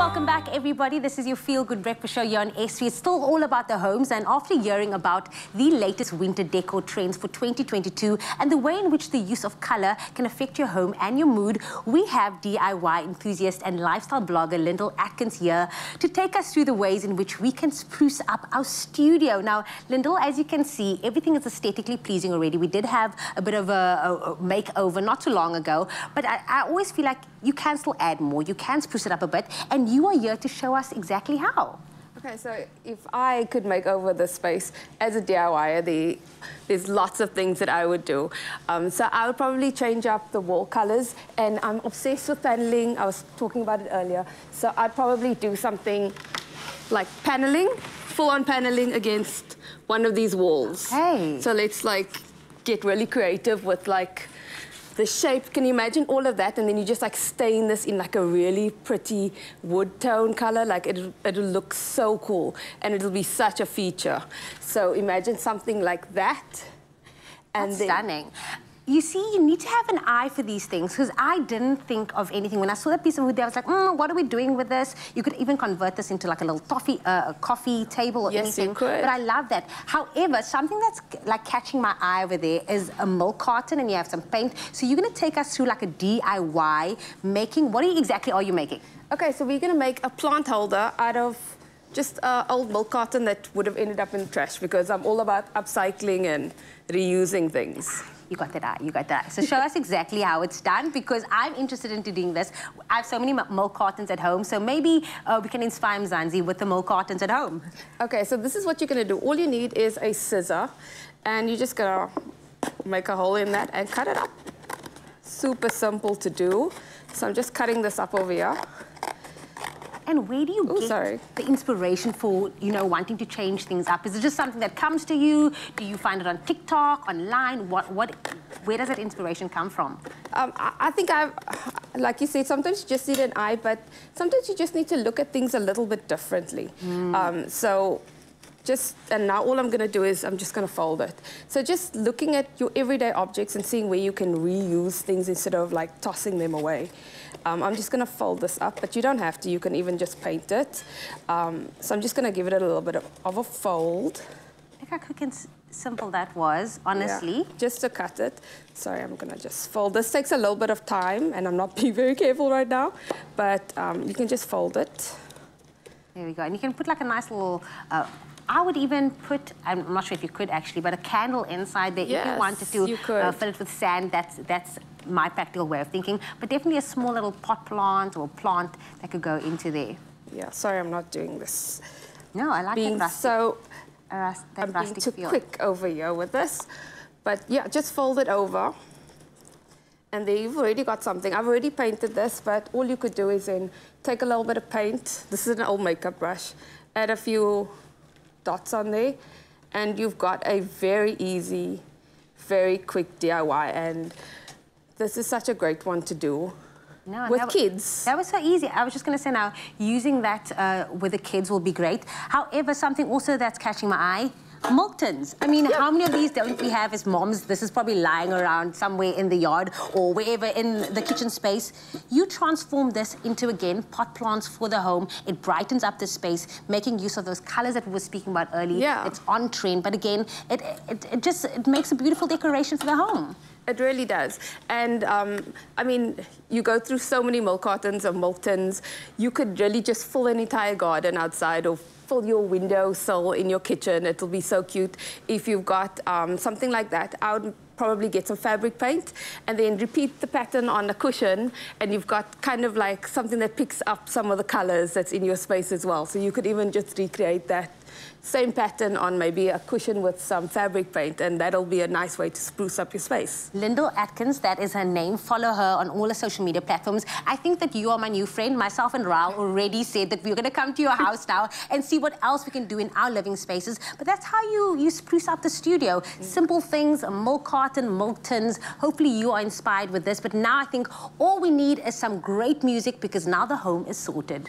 Welcome back, everybody. This is your Feel Good Breakfast Show here on S3. It's still all about the homes, and after hearing about the latest winter decor trends for 2022 and the way in which the use of color can affect your home and your mood, we have DIY enthusiast and lifestyle blogger Lyndall Atkins here to take us through the ways in which we can spruce up our studio. Now, Lyndall, as you can see, everything is aesthetically pleasing already. We did have a bit of a makeover not too long ago, but I always feel like you can still add more. You can spruce it up a bit, and you are here to show us exactly how. Okay, so if I could make over this space as a DIYer, there's lots of things that I would do. So I would probably change up the wall colors, and I'm obsessed with paneling. I was talking about it earlier. So I'd probably do something like paneling, full-on paneling against one of these walls. Hey. So let's get really creative with the shape. Can you imagine all of that? And then you just stain this in a really pretty wood tone color. It'll look so cool, and it'll be such a feature. So imagine something like that. And that's stunning. You see, you need to have an eye for these things, because I didn't think of anything. When I saw that piece of wood there, I was like, what are we doing with this? You could even convert this into a little coffee table or anything. Yes, you could. But I love that. However, something that's catching my eye over there is a milk carton, and you have some paint. So you're going to take us through a DIY making. What exactly are you making? Okay, so we're going to make a plant holder out of just an old milk carton that would have ended up in the trash, because I'm all about upcycling and reusing things. You got that eye, you got that eye. So show us exactly how it's done, because I'm interested into doing this. I have so many milk cartons at home, so maybe we can inspire Mzansi with the milk cartons at home. Okay, so this is what you're going to do. All you need is a scissor, and you're just going to make a hole in that and cut it up. Super simple to do. So I'm just cutting this up over here. And where do you get the inspiration for, wanting to change things up? Is it just something that comes to you? Do you find it on TikTok, online? Where does that inspiration come from? I think like you said, sometimes you just need an eye, but sometimes you just need to look at things a little bit differently. And now all I'm going to do is I'm just going to fold it. So just looking at your everyday objects and seeing where you can reuse things instead of tossing them away. I'm just going to fold this up, but you don't have to. You can even just paint it. So I'm just going to give it a little bit of a fold. Look how quick and simple that was, honestly. Yeah, just to cut it. Sorry, I'm going to just fold. This takes a little bit of time, and I'm not being very careful right now, but you can just fold it. There we go. And you can put a nice little... I would even put, I'm not sure if you could actually, but a candle inside there. Yes, if you wanted to fill it with sand. That's my practical way of thinking. But definitely a small little pot plant or plant that could go into there. Yeah, sorry, I'm not doing this. No, I like that rustic, I'm being too quick over here with this. But yeah, just fold it over. And there you've already got something. I've already painted this, but all you could do is then take a little bit of paint. This is an old makeup brush. Add a few dots on there, and you've got a very easy, very quick DIY, and this is such a great one to do with kids. That was so easy. I was just going to say now, using that with the kids will be great. However, something also that's catching my eye, milk tins. I mean, how many of these don't we have as moms? This is probably lying around somewhere in the yard or wherever in the kitchen space. You transform this into, again, pot plants for the home. It brightens up the space, making use of those colors that we were speaking about earlier. Yeah. It's on trend, but again, it makes a beautiful decoration for the home. It really does. And, I mean, you go through so many milk cartons or milk tins. You could really just fill an entire garden outside, or fill your windowsill in your kitchen. It'll be so cute. If you've got something like that, I would probably get some fabric paint and then repeat the pattern on a cushion, and you've got kind of something that picks up some of the colors that's in your space as well. So you could even just recreate that same pattern on maybe a cushion with some fabric paint, and that'll be a nice way to spruce up your space. Lyndall Atkins, that is her name. Follow her on all the social media platforms. I think that you are my new friend. Myself and Raul already said that we're going to come to your house now and see what else we can do in our living spaces. But that's how you spruce up the studio. Simple things, a milk carton, milk tins. Hopefully you are inspired with this. But now I think all we need is some great music, because now the home is sorted.